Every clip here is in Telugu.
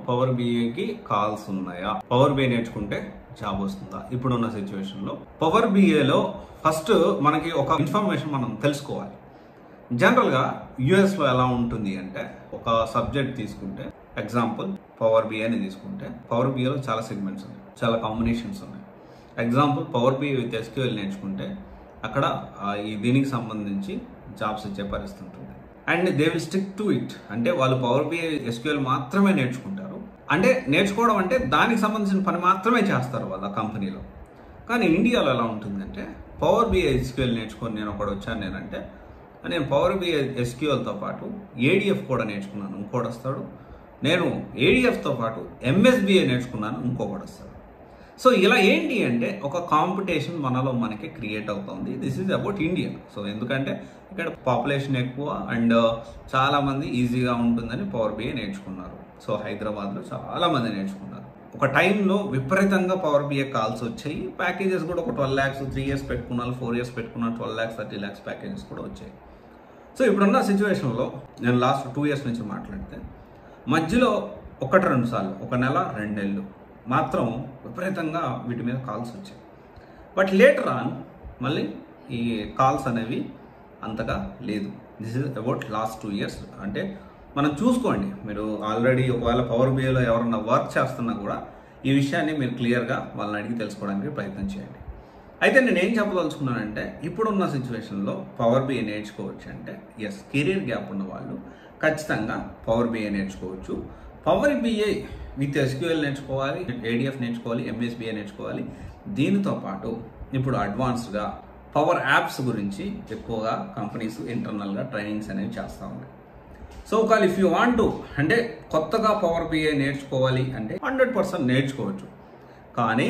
పవర్ బిఏకి కాల్స్ ఉన్నాయా, పవర్ బిఏ నేర్చుకుంటే జాబ్ వస్తుందా? ఇప్పుడున్న సిచ్యువేషన్ లో పవర్ బిఏలో ఫస్ట్ మనకి ఒక ఇన్ఫర్మేషన్ మనం తెలుసుకోవాలి. జనరల్ గా యుఎస్ లో ఎలా ఉంటుంది అంటే, ఒక సబ్జెక్ట్ తీసుకుంటే ఎగ్జాంపుల్ పవర్ బిఏ అని తీసుకుంటే, పవర్ బిఏలో చాలా సెగ్మెంట్స్ ఉన్నాయి, చాలా కాంబినేషన్స్ ఉన్నాయి. Example power BI with SQL నేర్చుకుంటే అక్కడ దీనికి సంబంధించి జాబ్స్ ఇచ్చే పరిస్థితి ఉంటుంది. And they will stick to it, అంటే వాళ్ళు పవర్ బిఐ ఎస్క్యూఎల్ మాత్రమే నేర్చుకుంటారు. అంటే నేర్చుకోవడం అంటే దానికి సంబంధించిన పని మాత్రమే చేస్తారు వాళ్ళ కంపెనీలో. కానీ ఇండియాలో ఎలా ఉంటుందంటే, పవర్ బిఐ ఎస్క్యూఎల్ నేర్చుకొని నేను ఒకటి వచ్చాను నేనంటే, నేను పవర్ బిఐ ఎస్క్యూఎల్తో పాటు ఏడిఎఫ్ కూడా నేర్చుకున్నాను, ఇంకోటి వస్తాడు. నేను ఏడిఎఫ్తో పాటు ఎంఎస్బిఐ నేర్చుకున్నాను, ఇంకొకటి వస్తాడు. సో ఇలా ఏంటి అంటే ఒక కాంపిటీషన్ మనలో మనకి క్రియేట్ అవుతుంది. This is about India. So ఎందుకంటే ఇక్కడ పాపులేషన్ ఎక్కువ అండ్ చాలా మంది ఈజీగా ఉంటుందని పవర్ బిఐ నేర్చుకున్నారు. సో హైదరాబాద్లో చాలా మంది నేర్చుకున్నారు. ఒక టైంలో విపరీతంగా పవర్ బిఐ కాల్స్ వచ్చాయి. ప్యాకేజెస్ కూడా ఒక 12 lakhs 3 years పెట్టుకున్నారు, 4 years పెట్టుకున్నారు, 12 lakhs 30 lakhs ప్యాకేజెస్ కూడా వచ్చాయి. సో ఇప్పుడున్న సిచ్యువేషన్లో నేను లాస్ట్ 2 years నుంచి మాట్లాడితే, మధ్యలో 1-2 సార్లు, 1 నెల 2 నెలలు మాత్రం విపరీతంగా వీటి మీద కాల్స్ వచ్చాయి. బట్ లేటర్ ఆన్ మళ్ళీ ఈ కాల్స్ అనేవి అంతగా లేదు. This is about last 2 years. అంటే మనం చూసుకోండి, మీరు ఆల్రెడీ ఒకవేళ పవర్ బిఐలో ఎవరన్నా వర్క్ చేస్తున్నా కూడా ఈ విషయాన్ని మీరు క్లియర్గా వాళ్ళని అడిగి తెలుసుకోవడానికి ప్రయత్నం చేయండి. అయితే నేను ఏం చెప్పదలుచుకున్నానంటే, ఇప్పుడున్న సిచ్యువేషన్లో పవర్ బిఐ నేర్చుకోవచ్చు అంటే, ఎస్, కెరీర్ గ్యాప్ ఉన్న వాళ్ళు ఖచ్చితంగా పవర్ బిఐ నేర్చుకోవచ్చు. పవర్ బిఐ విత్ ఎస్క్యూఎల్ నేర్చుకోవాలి, ఏడిఎఫ్ నేర్చుకోవాలి, ఎంఎస్బిఐ నేర్చుకోవాలి. దీనితో పాటు ఇప్పుడు అడ్వాన్స్డ్గా పవర్ యాప్స్ గురించి ఎక్కువగా కంపెనీస్ ఇంటర్నల్గా ట్రైనింగ్స్ అనేవి చేస్తూ ఉన్నాయి. సో ఒకవేళ ఇఫ్ యూ వాంట్ టు, అంటే కొత్తగా పవర్ బిఐ నేర్చుకోవాలి అంటే 100% నేర్చుకోవచ్చు. కానీ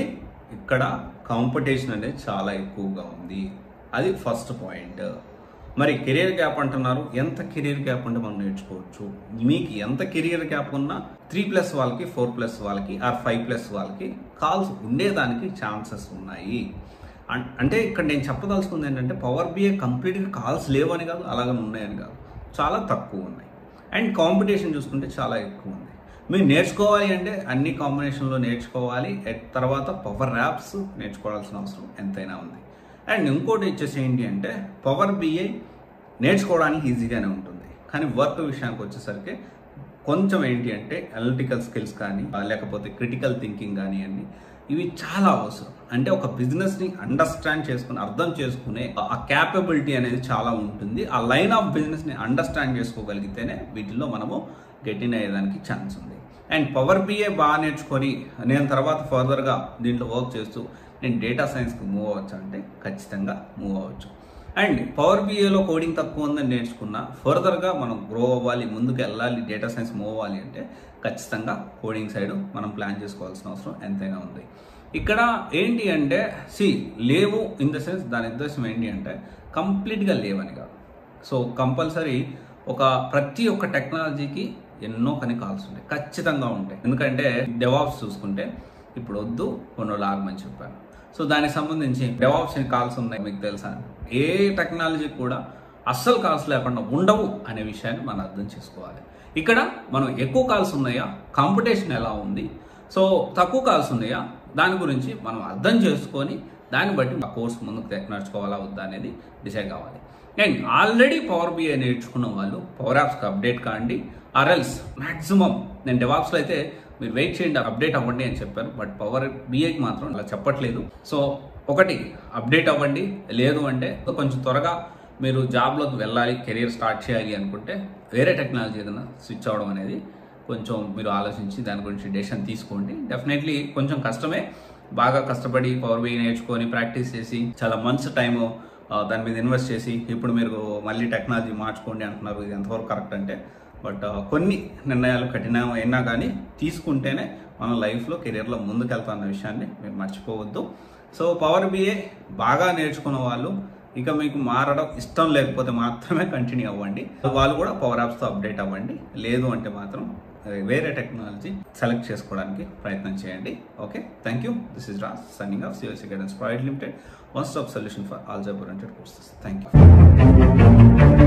ఇక్కడ కాంపిటీషన్ అనేది చాలా ఎక్కువగా ఉంది. అది ఫస్ట్ పాయింట్. మరి కెరీర్ గ్యాప్ అంటున్నారు, ఎంత కెరీర్ గ్యాప్ అంటే మనం నేర్చుకోవచ్చు. మీకు ఎంత కెరీర్ గ్యాప్ ఉన్నా 3+ వాళ్ళకి, 4+ వాళ్ళకి, ఆర్ 5+ వాళ్ళకి కాల్స్ ఉండేదానికి ఛాన్సెస్ ఉన్నాయి. అంటే ఇక్కడ నేను చెప్పదలుచుకుంది ఏంటంటే, పవర్ బిఐ కంప్లీట్గా కాల్స్ లేవని కాదు, అలాగని ఉన్నాయని కాదు, చాలా తక్కువ ఉన్నాయి. అండ్ కాంపిటీషన్ చూసుకుంటే చాలా ఎక్కువ ఉంది. మీరు నేర్చుకోవాలి అంటే అన్ని కాంబినేషన్లో నేర్చుకోవాలి. తర్వాత పవర్ యాప్స్ నేర్చుకోవాల్సిన అవసరం ఎంతైనా ఉంది. అండ్ ఇంకోటి వచ్చేసి ఏంటి అంటే, పవర్ బిఐ నేర్చుకోవడానికి ఈజీగానే ఉంటుంది, కానీ వర్క్ విషయానికి వచ్చేసరికి కొంచెం ఏంటి అంటే అనలిటికల్ స్కిల్స్ కానీ, లేకపోతే క్రిటికల్ థింకింగ్ కానీ అన్ని ఇవి చాలా అవసరం. అంటే ఒక బిజినెస్ని అండర్స్టాండ్ చేసుకుని, అర్థం చేసుకునే ఆ క్యాపబిలిటీ అనేది చాలా ఉంటుంది. ఆ లైన్ ఆఫ్ బిజినెస్ని అండర్స్టాండ్ చేసుకోగలిగితేనే వీటిల్లో మనము గెటిన్ అయ్యేదానికి ఛాన్స్ ఉంది. అండ్ పవర్ బిఐ బాగా నేర్చుకొని నేను తర్వాత ఫర్దర్గా దీంట్లో వర్క్ చేస్తూ నేను డేటా సైన్స్కి మూవ్ అవ్వచ్చు అంటే ఖచ్చితంగా మూవ్ అవ్వచ్చు. అండ్ పవర్ బిఐలో కోడింగ్ తక్కువ ఉందని నేర్చుకున్నా ఫర్దర్గా మనం గ్రో అవ్వాలి, ముందుకు వెళ్ళాలి, డేటా సైన్స్ మూవ్ అవ్వాలి అంటే ఖచ్చితంగా కోడింగ్ సైడ్ మనం ప్లాన్ చేసుకోవాల్సిన అవసరం ఎంతైనా ఉంది. ఇక్కడ ఏంటి అంటే లేవు ఇన్ ద సెన్స్, దాని ఉద్దేశం ఏంటి అంటే కంప్లీట్గా లేవని కాదు. సో కంపల్సరీ ప్రతి ఒక్క టెక్నాలజీకి ఎన్నో కానీ కాల్స్ ఉంటాయి, ఖచ్చితంగా ఉంటాయి. ఎందుకంటే డెవాప్స్ చూసుకుంటే ఇప్పుడు వద్దు, కొన్ని లాగమని చెప్పాను. సో దానికి సంబంధించి డెవాప్స్ కాల్స్ ఉన్నాయి, మీకు తెలుసా? ఏ టెక్నాలజీ కూడా అస్సలు కాల్స్ లేకుండా ఉండవు అనే విషయాన్ని మనం అర్థం చేసుకోవాలి. ఇక్కడ మనం ఎక్కువ కాల్స్ ఉన్నాయా, కాంపిటీషన్ ఎలా ఉంది, సో తక్కువ కాల్స్ ఉన్నాయా, దాని గురించి మనం అర్థం చేసుకొని దాన్ని బట్టి ఆ కోర్స్ ముందుకు నడుచుకోవాలా వద్దా అనేది డిసైడ్ కావాలి. అండ్ ఆల్రెడీ పవర్ బిఐ నేర్చుకున్న వాళ్ళు పవర్ యాప్స్కి అప్డేట్ కాండి, ఆర్ఎల్స్ మ్యాక్సిమం నేను డెవాప్స్లో అయితే మీరు వెయిట్ చేయండి, అప్డేట్ అవ్వండి అని చెప్పారు. బట్ పవర్ బిఐకి మాత్రం అలా చెప్పట్లేదు. సో ఒకటి అప్డేట్ అవ్వండి, లేదు అంటే కొంచెం త్వరగా మీరు జాబ్లోకి వెళ్ళాలి, కెరీర్ స్టార్ట్ చేయాలి అనుకుంటే వేరే టెక్నాలజీ ఏదైనా స్విచ్ అవ్వడం అనేది కొంచెం మీరు ఆలోచించి దాని గురించి డెసిషన్ తీసుకోండి. డెఫినెట్లీ కొంచెం కష్టమే, బాగా కష్టపడి పవర్ బిఐ నేర్చుకొని ప్రాక్టీస్ చేసి చాలా మంత్స్ టైము దాని మీద ఇన్వెస్ట్ చేసి ఇప్పుడు మీరు మళ్ళీ టెక్నాలజీ మార్చుకోండి అంటున్నారు. ఇది ఎంతవరకు కరెక్ట్ అంటే, బట్ కొన్ని నిర్ణయాలు కఠినమైనా కానీ తీసుకుంటేనే మన లైఫ్లో కెరీర్లో ముందుకెళ్తాం అన్న విషయాన్ని మీరు మర్చిపోవద్దు. సో పవర్ బిఐ బాగా నేర్చుకున్న వాళ్ళు ఇక మీకు మారడం ఇష్టం లేకపోతే మాత్రమే కంటిన్యూ అవ్వండి. వాళ్ళు కూడా పవర్ యాప్స్తో అప్డేట్ అవ్వండి, లేదు అంటే మాత్రం వేరే టెక్నాలజీ సెలెక్ట్ చేసుకోవడానికి ప్రయత్నం చేయండి. Okay, thank you. This is Raj signing off COC Guidance Private Limited, one stop solution for algebra oriented courses. Thank you.